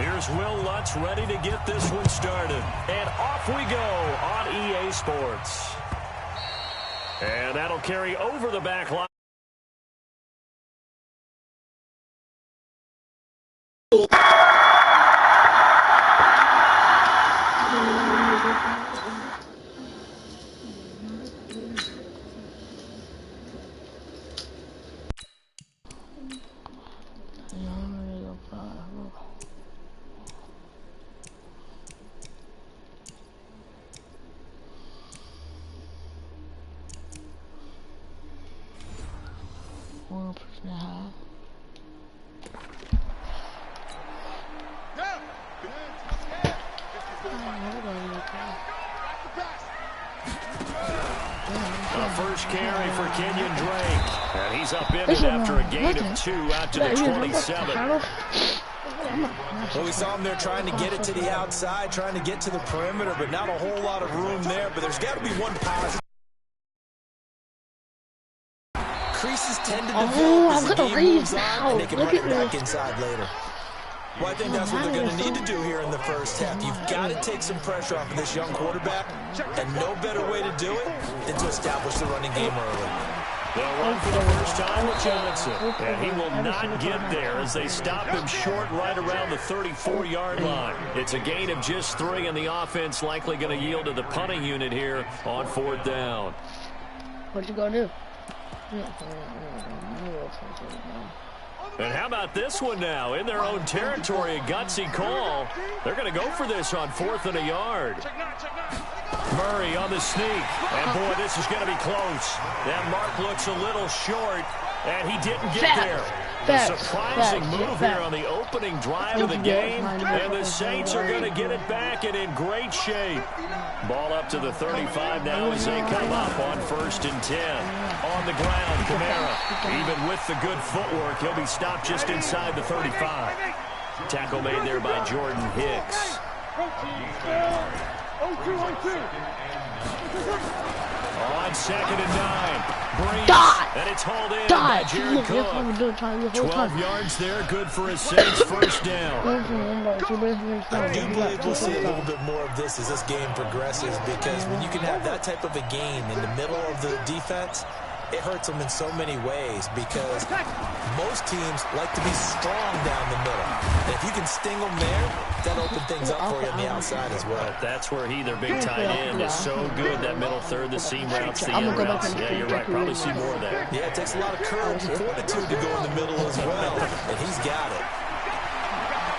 Here's Will Lutz ready to get this one started. And off we go on EA Sports. And that'll carry over the back line. First carry for Kenyon Drake. And he's up in it after a gain of 2 out to the 27. Well, we saw him there trying to get it to the outside, trying to get to the perimeter, but not a whole lot of room there. But there's got to be one positive. Creases tend to develop as the game moves on, and they can run it back inside later. Well, I think that's what they're going to need to do here in the first half. You've got to take some pressure off of this young quarterback, and no better way to do it than to establish the running game early. They'll run for the first time with Johnson, and he will not get there as they stop him short right around the 34-yard line. It's a gain of just 3, and the offense likely going to yield to the punting unit here on 4th down. What you going to do? And how about this one now? In their own territory, a gutsy call. They're going to go for this on 4th and a yard. Murray on the sneak. And, boy, this is going to be close. That mark looks a little short, and he didn't get there. A surprising move here on the opening drive of the game, and the Saints are going to get it back and in great shape. Ball up to the 35 now as they come up on 1st and 10. On the ground, Kamara. Even with the good footwork, he'll be stopped just inside the 35. Tackle made there by Jordan Hicks. On 2nd and 9. Breeze, and it's hauled in by Jared Cook. 12 yards there, good for a Saints first down. I do believe we'll see a little bit more of this as this game progresses, because when you can have that type of a gain in the middle of the defense, it hurts them in so many ways, because most teams like to be strong down the middle. And if you can sting them there, that'll open things up for you on the outside as well. That's where their big tight end, is so good. That middle third, the seam routes, the end routes. Yeah, you're right. Probably see more of that. Yeah, it takes a lot of courage and fortitude to go in the middle as well, and he's got it.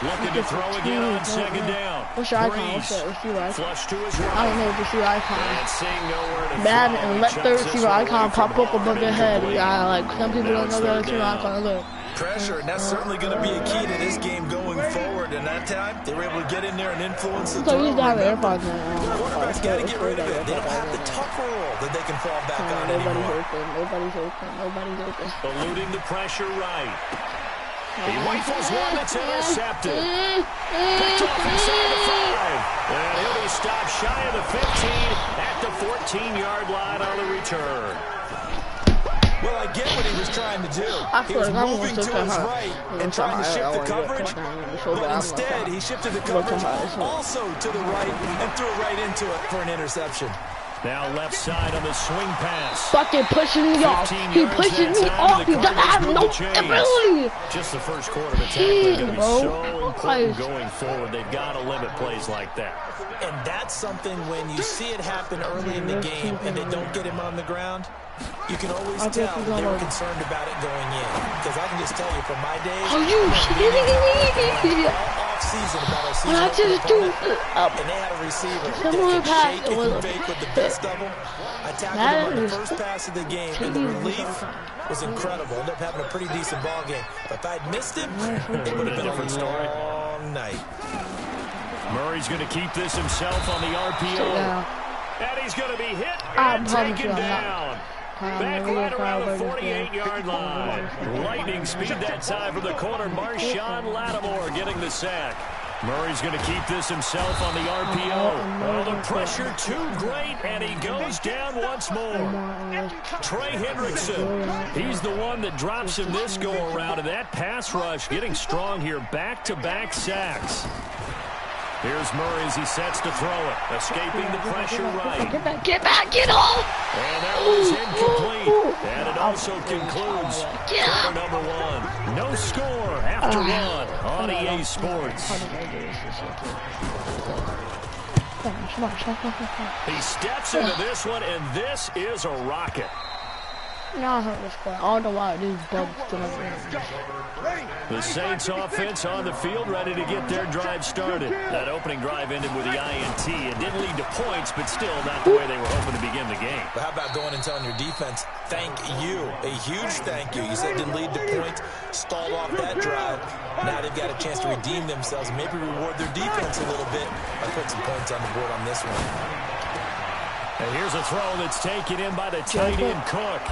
Looking to throw again on 2nd down. What's your icon? Flush to his right. I don't know what to see your icon. And seeing nowhere to Madden, throw, and let the receiver icon pop up above their head. Yeah, like some people don't know the receiver icon. Look. Pressure, and that's certainly going to be a key to this game going forward. And that time, they were able to get in there and influence the throw. He's down there. The quarterback's got to get rid of it. They don't have the tuck roll that they can fall back on anymore. Nobody's open. Eluding the pressure right. He rifles one that's intercepted. Picked off inside the 5. And he'll be stopped shy of the 15 at the 14-yard line on the return. Well, I get what he was trying to do. He was moving to his right and trying to shift the coverage, but instead he shifted the coverage also to the right and threw it right into it for an interception. Now left side on the swing pass. Fucking pushing me off. He pushes me off. He doesn't have no ability. Just the first quarter of the tackling is going to be so important going forward. They've got to limit plays like that. And that's something when you see it happen early in the game and they don't get him on the ground, you can always tell they were concerned about it going in. Because I can just tell you from my days, are you kidding me? Season about our season and they had a receiver that could shake and bake with the best of them. I tackled him on the first pass of the game, and the relief was incredible. Ended up having a pretty decent ball game. But if I'd missed him, it would have been a different story. Long night. Murray's going to keep this himself on the RPO. And he's going to be hit and taken down. Back right around the 48-yard line. Lightning speed that time from the corner. Marshawn Lattimore getting the sack. Murray's going to keep this himself on the RPO. Oh, the pressure too great, and he goes down once more. Trey Hendrickson, he's the one that drops him this go-around, and that pass rush getting strong here. Back-to-back sacks. Here's Murray as he sets to throw it. Escaping the pressure right. Get back, get home! And that was incomplete. And it also concludes quarter number one. No score after one on EA Sports. He steps into this one, and this is a rocket. Now I heard this play. I don't know why these bugs still The Saints offense on the field, ready to get their drive started. That opening drive ended with the INT. It didn't lead to points, but still not the way they were hoping to begin the game. But how about going and telling your defense, thank you, a huge thank you. You said it didn't lead to points, stalled off that drive. Now they've got a chance to redeem themselves and maybe reward their defense a little bit by putting some points on the board on this one. And here's a throw that's taken in by the tight end Cook.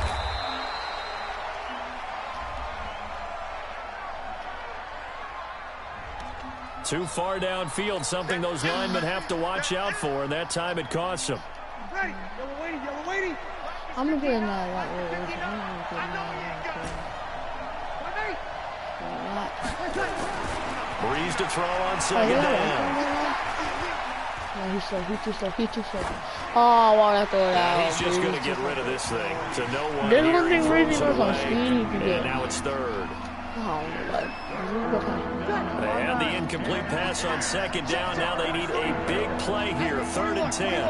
Too far downfield, something those linemen have to watch out for, and that time it costs them. I'm going to get in that Breeze to throw on second down. He's too slow. Oh, why did I throw it out? He's just going to get rid of this thing to no one. This one thing really was on speed. And now it's third. They had the incomplete pass on second down. Now they need a big play here. 3rd and 10.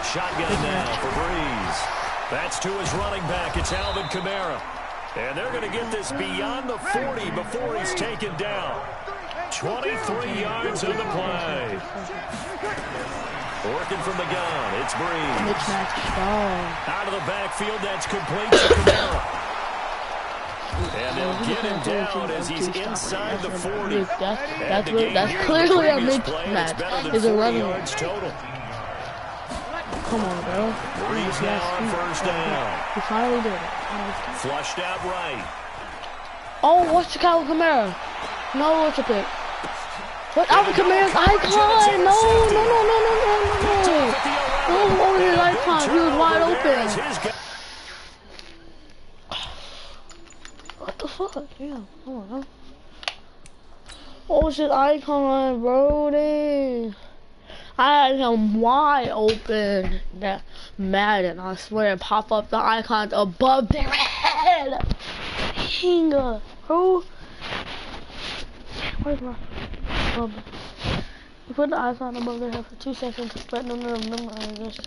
Shotgun now for Breeze. That's to his running back. It's Alvin Kamara. And they're going to get this beyond the 40 before he's taken down. 23 yards on the play. Working from the gun. It's Breeze. Out of the backfield. That's complete to Kamara. And they'll get him down as he's inside the 40. That's clearly a mismatch. It's a running total. Come on, bro. Breeze now on first down. He finally did it. Flushed out right. Oh, what's the Calvin Kamara? No, it's a pick. What Alvin Kamara's icon? No. Oh, his icon. He was wide open. What the fuck? Yeah, come on. Oh, shit, icon, bro. Dang. I had him wide open. That Madden, I swear, pop up the icons above their head. Dang, bro. Where's my you put the icon above their head for 2 seconds to spread them memorize this.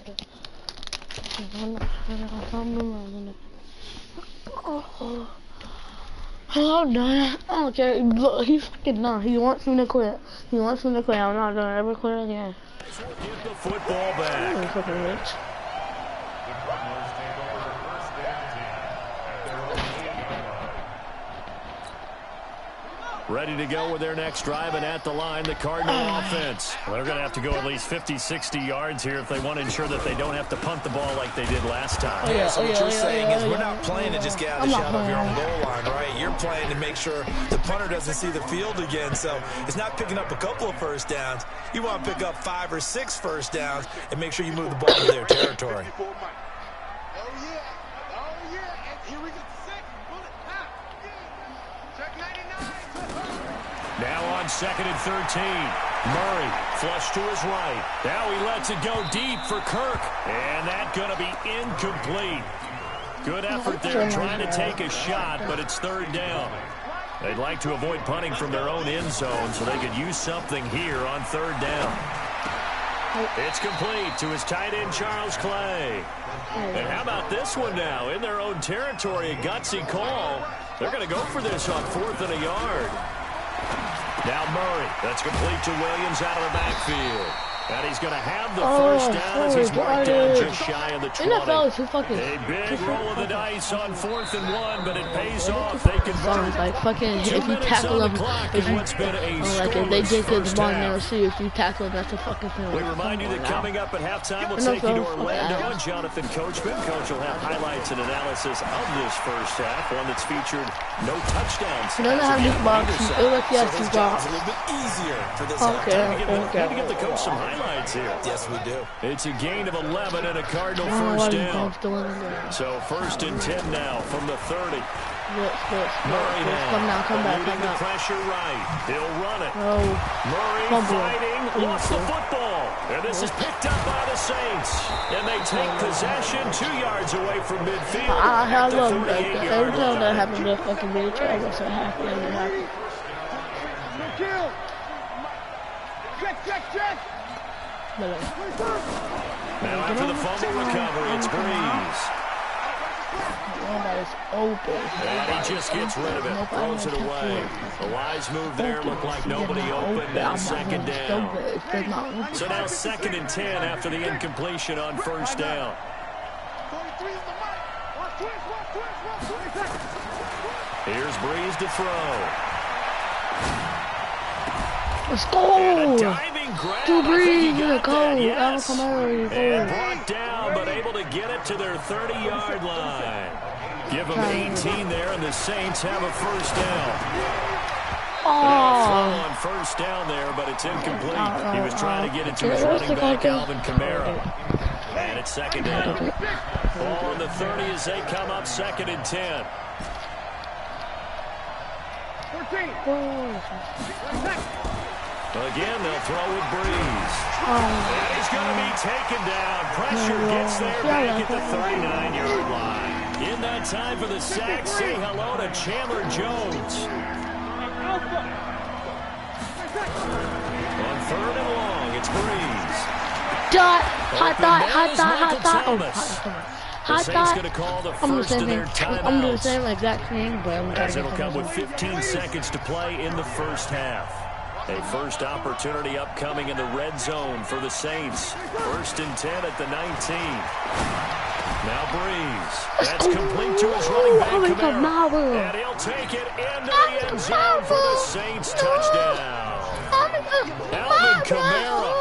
Oh no, I don't care. Look, he's fucking done. He wants me to quit. I'm not gonna ever quit again. Get the football back. Fucking rich. Ready to go with their next drive, and at the line, the Cardinal offense. Well, they're going to have to go at least 50, 60 yards here if they want to ensure that they don't have to punt the ball like they did last time. So what you're saying is we're not playing to just get out of the shadow of your own goal line, right? You're playing to make sure the punter doesn't see the field again. So it's not picking up a couple of first downs. You want to pick up 5 or 6 first downs and make sure you move the ball to their territory. Now on 2nd and 13. Murray flush to his right. Now he lets it go deep for Kirk. And that's going to be incomplete. Good effort there trying to take a shot, but it's 3rd down. They'd like to avoid punting from their own end zone so they could use something here on 3rd down. It's complete to his tight end, Charles Clay. And how about this one now? In their own territory, a gutsy call. They're going to go for this on 4th and a yard. Now Murray, that's complete to Williams out of the backfield. And he's going to have the first down as he's marked down just shy of the 20. NFL is too fucking... A big roll of the dice on 4th and 1, but it pays off. They convert. Like fucking, if you tackle them, if they get the ball, they'll see if you tackle them, that's a fucking penalty. We remind you that coming up at halftime, we'll take you to Orlando and Jonathan Coachman. Coach will have highlights and analysis of this first half, one that's featured no touchdowns. He doesn't have this box. It looks like he has two box. A little bit easier for this Okay. Need to give the coach some highlights here. Yes, we do. It's a gain of 11 and a Cardinal first down. So 1st and 10 now from the 30. Murray now. Come back. The pressure right. He'll run it. Oh. Murray fighting. Lost the football. And this is picked up by the Saints. And they take possession 2 yards away from midfield. I love that. Every time that happens to fucking bitch, I get so happy when it happens. Check. Now after the fumble recovery, it's Breeze. Nobody's open. And he just gets rid of it, throws it away. A wise move there, looked like nobody open, and 2nd down. So now 2nd and 10 after the incompletion on 1st down. Here's Breeze to throw. Let's go! To Breeze, go! Yes. And brought down, but able to get it to their 30-yard line. Give them 18 there, and the Saints have a first down. On 1st down there, but it's incomplete. He was trying to get it to his running back, Alvin Kamara. And it's 2nd down. Ball on the 30 as they come up 2nd and 10. Again, they'll throw with Breeze. And he's going to be taken down. Pressure gets there back at the 39-yard line. In that time for the sack, say hello to Chandler Jones. On 3rd and long, it's Breeze. I'm doing the same exact thing, but as it'll come with 15 seconds to play in the first half. A first opportunity upcoming in the red zone for the Saints. 1st and 10 at the 19. Now Breeze. That's complete to his running back, Kamara. And he'll take it into the end zone for the Saints touchdown. Alvin Kamara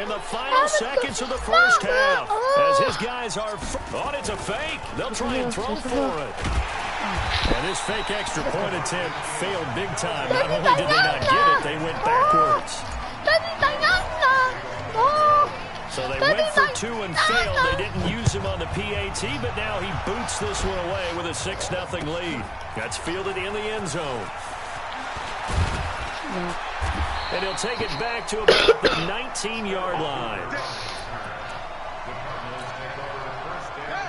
in the final seconds of the first half. As his guys are on, it's a fake. They'll try and throw for it. And this fake extra point attempt failed big time. Not only did they not get it, they went backwards. So they went for 2 and failed. They didn't use him on the PAT, but now he boots this one away with a 6-0 lead. That's fielded in the end zone. And he'll take it back to about the 19-yard line.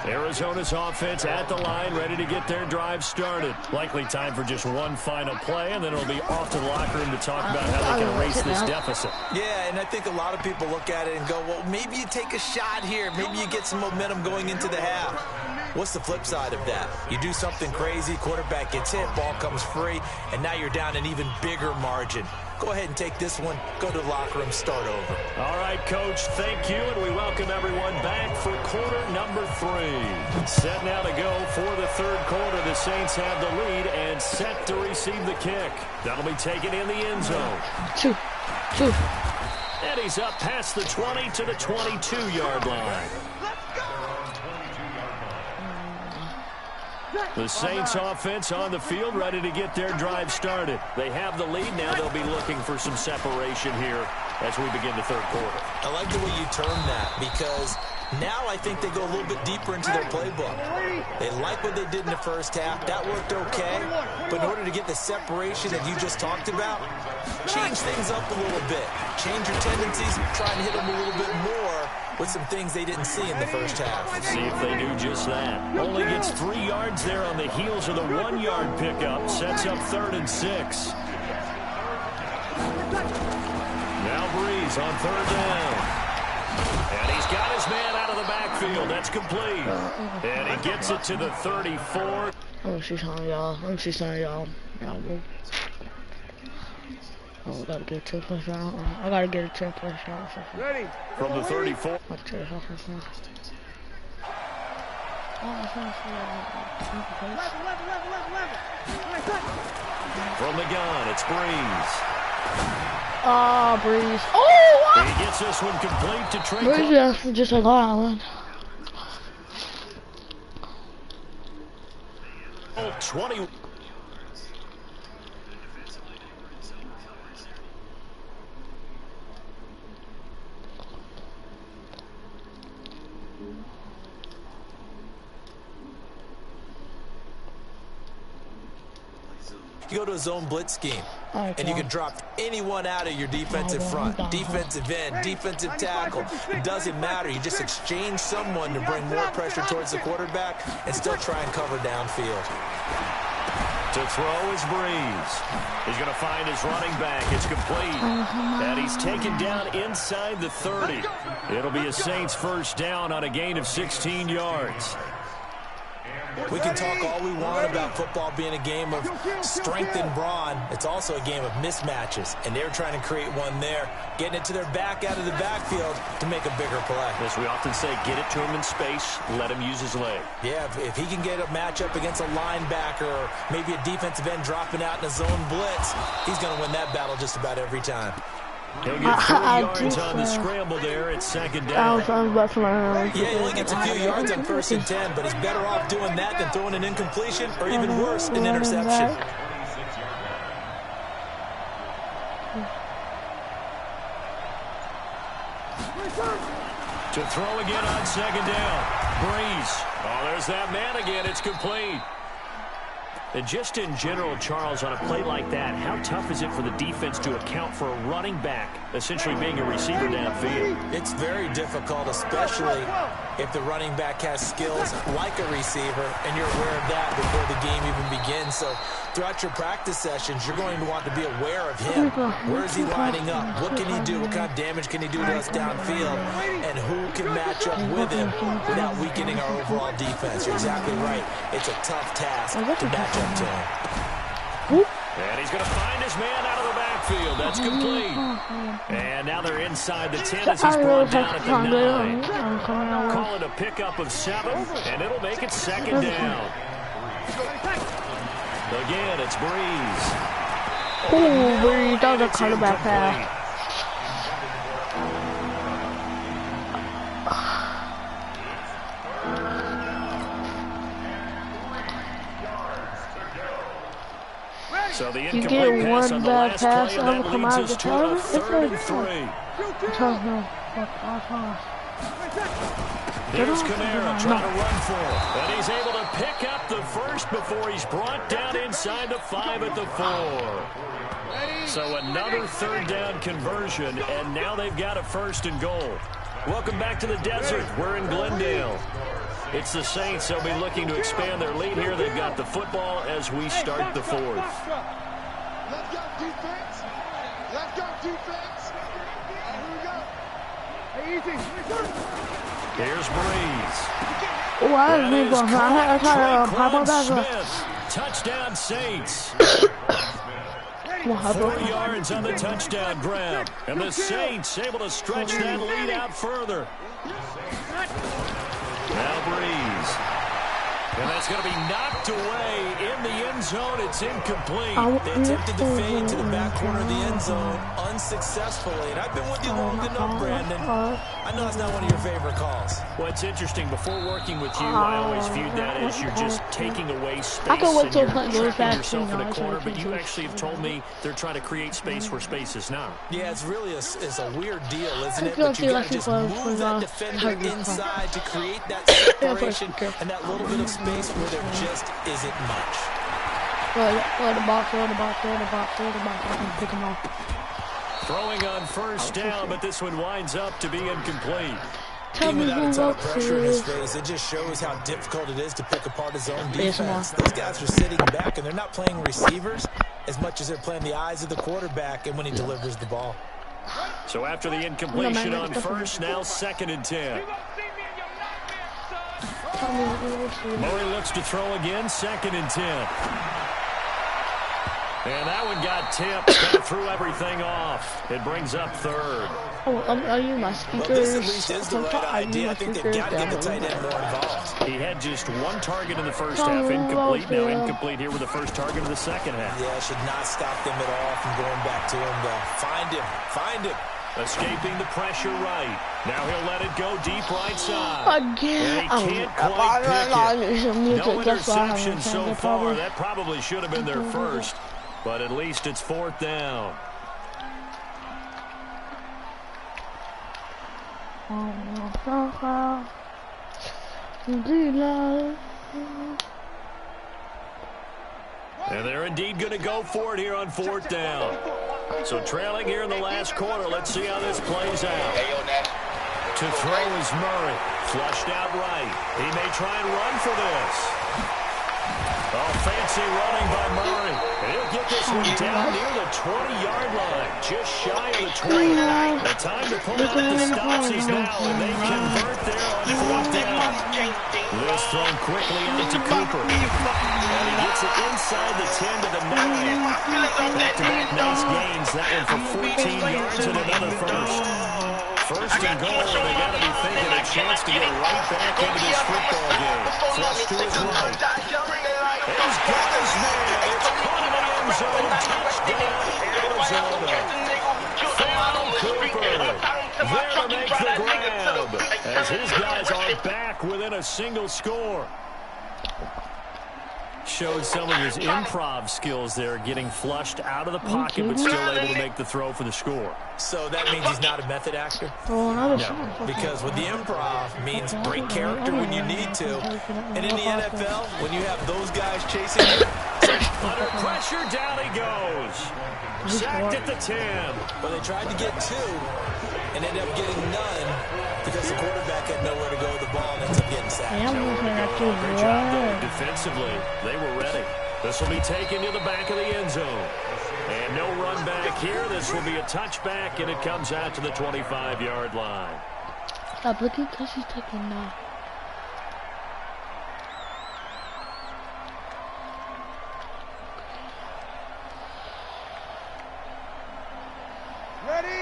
Arizona's offense at the line, ready to get their drive started. Likely time for just one final play, and then it'll be off to the locker room to talk about how they can erase this deficit. Yeah, and I think a lot of people look at it and go, well, maybe you take a shot here. Maybe you get some momentum going into the half. What's the flip side of that? You do something crazy, quarterback gets hit, ball comes free, and now you're down an even bigger margin. Go ahead and take this one, go to the locker room, start over. All right, Coach, thank you, and we welcome everyone back for quarter number 3. Set now to go for the 3rd quarter. The Saints have the lead and set to receive the kick. That'll be taken in the end zone. Two. And he's up past the 20 to the 22-yard line. The Saints offense on the field, ready to get their drive started. They have the lead now. They'll be looking for some separation here as we begin the 3rd quarter. I like the way you term that, because now I think they go a little bit deeper into their playbook. They like what they did in the first half. That worked okay. But in order to get the separation that you just talked about, change things up a little bit. Change your tendencies, try and hit them a little bit more with some things they didn't see in the first half. See if they do just that. Only gets 3 yards there on the heels of the 1-yard pickup. Sets up 3rd and 6. Now Breeze on 3rd down. And he's got his man out of the backfield. That's complete. And he gets it to the 34. Let me see something, y'all. Oh, we gotta get a 10-point shot. I gotta get a 10-point shot. Ready. From the 34. I'll tell you how first one. From the gun, it's Breeze. Ah, Breeze. Oh, what? He gets this one complete to Trey. Breeze, yeah, just like Island. 20. You go to a zone blitz scheme, Okay. and you can drop anyone out of your defensive front, defensive end, defensive tackle. It doesn't matter. You just exchange someone to bring more pressure towards the quarterback and still try and cover downfield. To throw is Breeze. He's going to find his running back. It's complete. And he's taken down inside the 30. It'll be a Saints first down on a gain of 16 yards. We can talk all we want about football being a game of strength and brawn. It's also a game of mismatches, and they're trying to create one there, getting it to their back out of the backfield to make a bigger play. As we often say, get it to him in space, let him use his leg. Yeah, if he can get a matchup against a linebacker or maybe a defensive end dropping out in a zone blitz, he's going to win that battle just about every time. He'll get 4 yards on the scramble there. It's second down. Yeah, he only gets a few yards on 1st and 10, but he's better off doing that than throwing an incompletion or even worse, an interception. To throw again on second down. Breeze. Oh, there's that man again. It's complete. And just in general, Charles, on a play like that, how tough is it for the defense to account for a running back essentially being a receiver downfield? It's very difficult, especially if the running back has skills like a receiver, and you're aware of that before the game even begins. So throughout your practice sessions, you're going to want to be aware of him. Where is he lining up? What can he do? What kind of damage can he do to us downfield? And who can match up with him without weakening our overall defense? You're exactly right. It's a tough task to match up to him. And he's going to find his man out of the backfield. That's complete. And now they're inside the 10 as he's brought down at the 9. Call it a pickup of 7, and it'll make it second down. Again, it's Breeze. Oh, Breeze, that was a quarterback pass. So the incomplete pass on the last play, and that leads us to a 3rd and 3. Here's Kamara trying to run for it. And he's able to pick up the first before he's brought down inside the 5 at the 4. So another 3rd down conversion, and now they've got a 1st and goal. Welcome back to the desert. We're in Glendale. It's the Saints. They'll be looking to expand their lead here. They've got the football as we start the 4th. Let's go defense. Let's go defense. And here we go. Here's Breeze. That is Smith. Touchdown Saints. 4 yards on the touchdown grab. And the Saints able to stretch that lead out further. Now Breeze. And that's going to be knocked away in the end zone. It's incomplete. They attempted to fade to the back corner of the end zone unsuccessfully. And I've been with you long enough, Brandon. I know it's not one of your favorite calls. Well, it's interesting. Before working with you, I always viewed that as you're just taking away space and you're trapping yourself in a corner. But you actually have told me they're trying to create space where space is not. Yeah, it's really a weird deal, isn't it? But you got to just move that defender inside to create that separation and that little bit of space where there just isn't much. Pick him up. Throwing on 1st down, but this one winds up to be incomplete. Even without a ton of pressure in his face, it just shows how difficult it is to pick apart his own defense. Those guys are sitting back, and they're not playing receivers as much as they're playing the eyes of the quarterback and when he delivers the ball. So after the incompletion on 1st, now 2nd and 10. Murray looks to throw again, 2nd and 10. And that one got tipped, kind of threw everything off. It brings up third. Oh, I use my speakers. Well, this at least is the right idea. I think they've got to get the tight end more involved. He had just one target in the first half, incomplete. Now incomplete here with the first target of the second half. Yeah, should not stop them at all from going back to him, though. Find him. Escaping the pressure right. Now he'll let it go deep right side. Again. And he can't quite pick it. No interception so far. That probably should have been their first. But at least it's fourth down. And they're indeed going to go for it here on fourth down. So trailing here in the last quarter. Let's see how this plays out. To throw is Murray. Flushed out right. He may try and run for this. Oh, fancy running by Murray. And he'll get this one down near the 20-yard line. Just shy of the 20. The time to pull out the stops is now, and they convert there on fourth down. This thrown quickly out to Cooper. And he gets it inside the 10 to the 9. Back-to-back nice gains. That one for 14 yards and another first. First and goal, and they got to be thinking a chance to get right back into this football game. Flush to his right. He's got his man. It's caught in the end zone. Touchdown, Arizona. Phil Cooper there to make the grab as his guys are back within a single score. Showed some of his improv skills there, getting flushed out of the pocket, but still able to make the throw for the score. So that means he's not a method actor? No, because with the improv means break character when you need to. And in the NFL, when you have those guys chasing you, under pressure, down he goes. Sacked at the 10. Well, they tried to get two and ended up getting none because the quarterback had nowhere to go with the ball and ends up getting sacked. Great job, though, defensively. They were ready. This will be taken to the back of the end zone. And no run back here. This will be a touchback, and it comes out to the 25-yard line. Stop looking because he's taking now.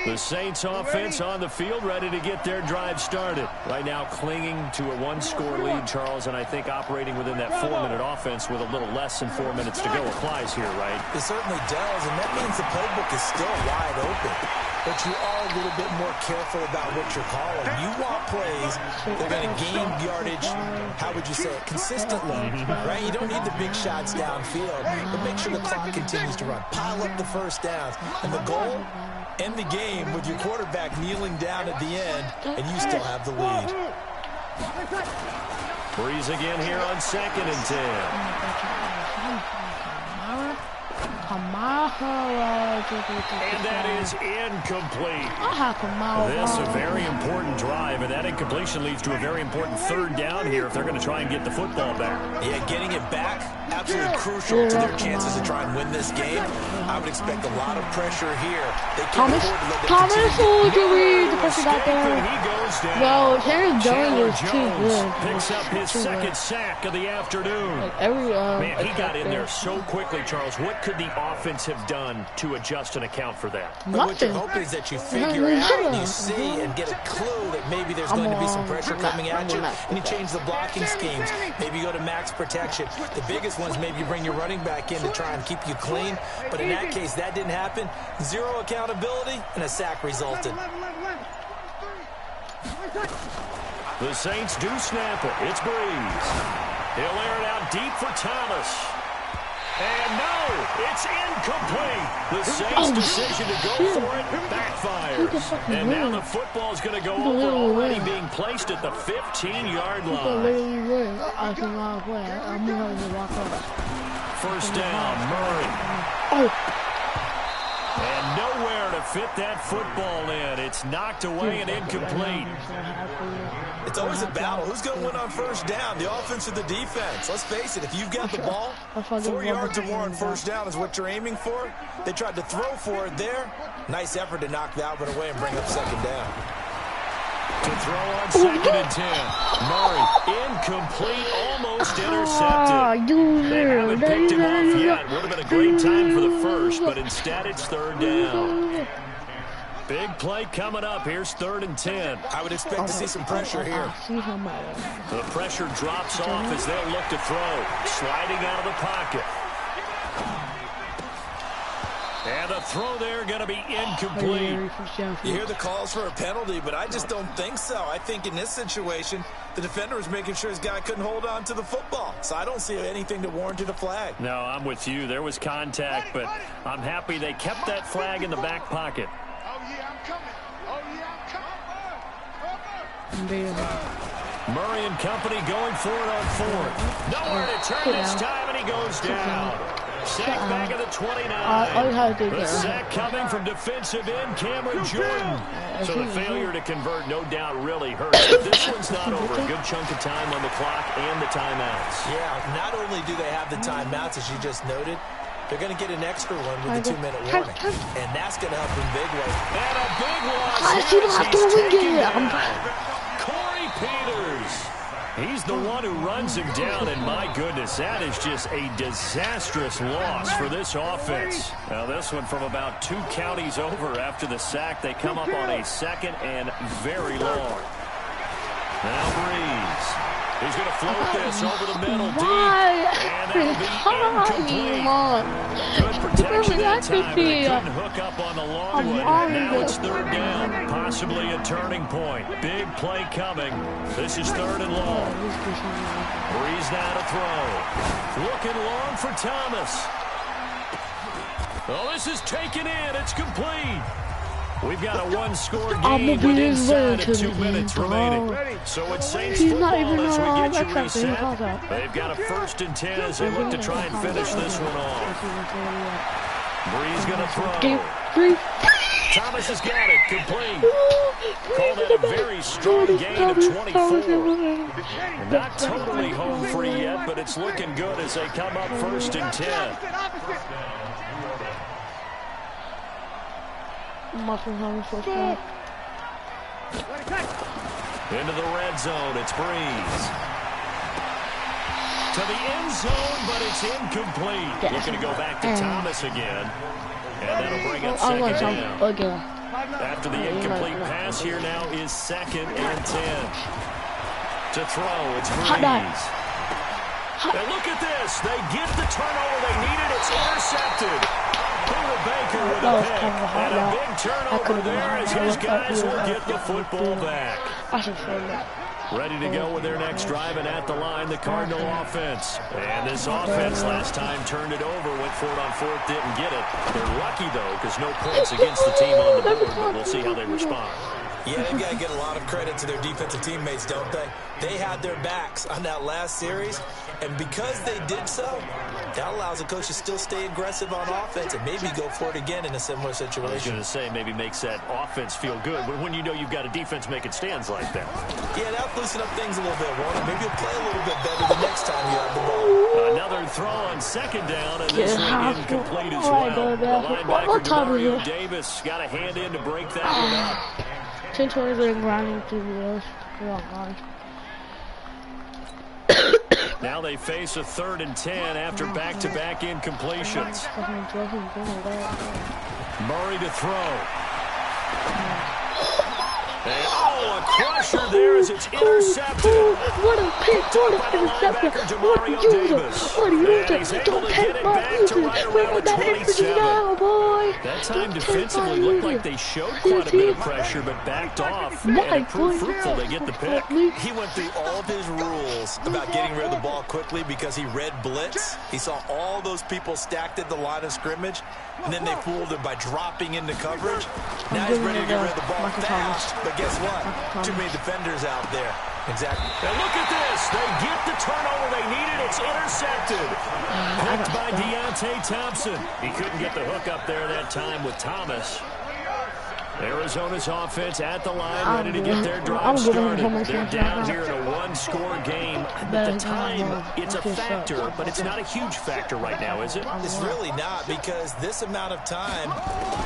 The Saints offense on the field, ready to get their drive started. Right now clinging to a one-score lead, Charles, and I think operating within that 4-minute offense with a little less than 4 minutes to go applies here, right? It certainly does, and that means the playbook is still wide open. But you are a little bit more careful about what you're calling. You want plays that are going to gain yardage, how would you say it, consistently, right? You don't need the big shots downfield, but make sure the clock continues to run. Pile up the first downs. And the goal, end the game with your quarterback kneeling down at the end, and you still have the lead. Breeze again here on 2nd and 10. And that is incomplete. This is a very important drive, and that incompletion leads to a very important third down here if they're going to try and get the football back. Yeah, getting it back, absolutely crucial to their chances to try and win this game. I would expect a lot of pressure here. They can't afford to let them continue. The pressure got there. He goes down. No, Terry Jones is too good. Picks up his second sack of the afternoon. Man, he got in there so quickly, Charles. What could the offense have done to adjust and account for that? But what you're hoping is that you figure out and you see and get a clue that maybe there's going to be some pressure coming at you, and you change the blocking schemes. Maybe you go to max protection. The biggest one is maybe you bring your running back in to try and keep you clean. But in that case, that didn't happen. Zero accountability, and a sack resulted. The Saints do snap it. It's Breeze. He'll air it out deep for Thomas. And no, it's incomplete. The Saints' decision to go for it backfires. And now the football's going to go over, already being placed at the 15-yard line. First down, Murray. And nowhere to fit that football in. It's knocked away and incomplete. It's always a battle. Who's going to win on first down, the offense or the defense? Let's face it, if you've got the ball, 4 yards or more on first down is what you're aiming for. They tried to throw for it there. Nice effort to knock that one away and bring up second down. To throw on 2nd and 10. Murray, incomplete, almost intercepted. They haven't picked him off yet. Would have been a great time for the first, but instead it's 3rd down. Big play coming up. Here's 3rd and 10. I would expect to see some pressure here. The pressure drops off as they'll look to throw. Sliding out of the pocket. And the throw there going to be incomplete. You hear the calls for a penalty, but I just don't think so. I think in this situation, the defender was making sure his guy couldn't hold on to the football. So I don't see anything that warranted a flag. No, I'm with you. There was contact, but I'm happy they kept that flag in the back pocket. Oh, yeah, I'm coming. Oh, yeah, I'm coming. Murray and company going for it on 4th. Nowhere to turn this time, and he goes down. Sack back at the 29. The sack coming from defensive end Cameron Jordan. So the failure to convert no doubt really hurts. But this one's not over. A good chunk of time on the clock and the timeouts. Yeah, not only do they have the timeouts, as you just noted, they're going to get an extra one with the 2-minute warning. And that's going to help in big ways. And a big loss. Corey Peters. He's the one who runs him down, and my goodness, that is just a disastrous loss for this offense. Now this one from about 2 counties over after the sack. They come up on a 2nd and very long. Now Breeze. He's going to float this over the middle deep, and that'll be incomplete. Good protection that time, but he couldn't hook up on the long one. Now it's 3rd down, possibly a turning point. Big play coming. This is 3rd and long. Breeze now to throw. Looking long for Thomas. Oh, this is taken in. It's complete. We've got a 1-score game with inside of 2 minutes remaining. So it's Saints football as we get you reset. They've got a 1st and 10 as they look to try and finish this one off. Breeze going to throw. Thomas has got it. Complete. Called it a very strong gain of 24. Not totally home free yet, but it's looking good as they come up 1st and 10. Into the red zone, it's Breeze. To the end zone, but it's incomplete. Looking to go back to Thomas again. And that'll bring up 2nd down. After the incomplete pass, here now is 2nd and 10. To throw, it's Breeze. And look at this. They get the turnover they needed. It's intercepted. Peter Baker with a pick, and a big turnover there as his guys will get the football back. Ready to go with their next drive, and at the line, the Cardinal offense. And this offense last time turned it over, went for it on 4th, didn't get it. They're lucky, though, because no points against the team on the board, but we'll see how they respond. Yeah, they've got to get a lot of credit to their defensive teammates, don't they? They had their backs on that last series, and because they did so, that allows the coach to still stay aggressive on offense and maybe go for it again in a similar situation. I was going to say, maybe makes that offense feel good, but when you know you've got a defense making stands like that. Yeah, that'll loosen up things a little bit, won't it? Maybe you'll play a little bit better the next time you have the ball. Another throw on 2nd down, and this one incomplete as well. The linebacker, Mario Davis, got a hand in to break that one up. 10-20 grinding through the Now they face a 3rd and 10 after back-to-back incompletions. Murray to throw. And, a crusher there as it's intercepted. What a pick, what an interception. What a user. What a user. Don't take my user. Where that energy now, boy. That time defensively looked like they showed quite a bit of pressure, but backed off. And it proved fruitful. They get the pick. He went through all of his rules about getting rid of the ball quickly because he read blitz. He saw all those people stacked at the line of scrimmage, and then they fooled him by dropping into coverage. Now he's ready to get rid of the ball fast, but guess what? Too many defenders out there. Exactly. And look at this. They get the turnover they needed. It's intercepted. Picked by Deontay Thompson. He couldn't get the hook up there that time with Thomas. Arizona's offense at the line, ready to get their drive started. They're down here in a 1-score game. At the time, it's a factor, but it's not a huge factor right now, is it? It's really not, because this amount of time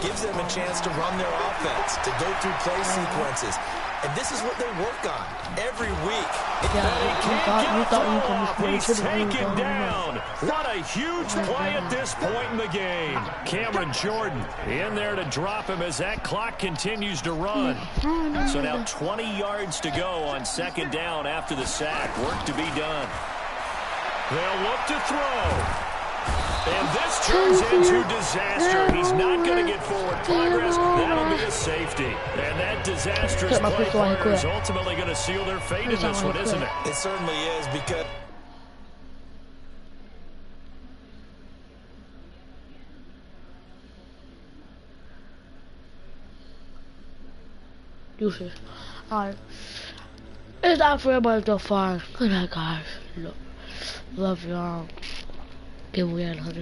gives them a chance to run their offense, to go through play sequences. And this is what they work on every week. Yeah, you thought He's taken down. What a huge play at this point in the game. Cameron Jordan in there to drop him as that clock continues to run. So now 20 yards to go on second down after the sack. Work to be done. They'll look to throw. And this turns into disaster. He's not going to get forward progress. That'll be a safety. And that disastrous play is ultimately going to seal their fate in this one, isn't it? It certainly is because... Deuces. Alright. It's not for everybody to find. Good night, guys. Love y'all. Give me 100.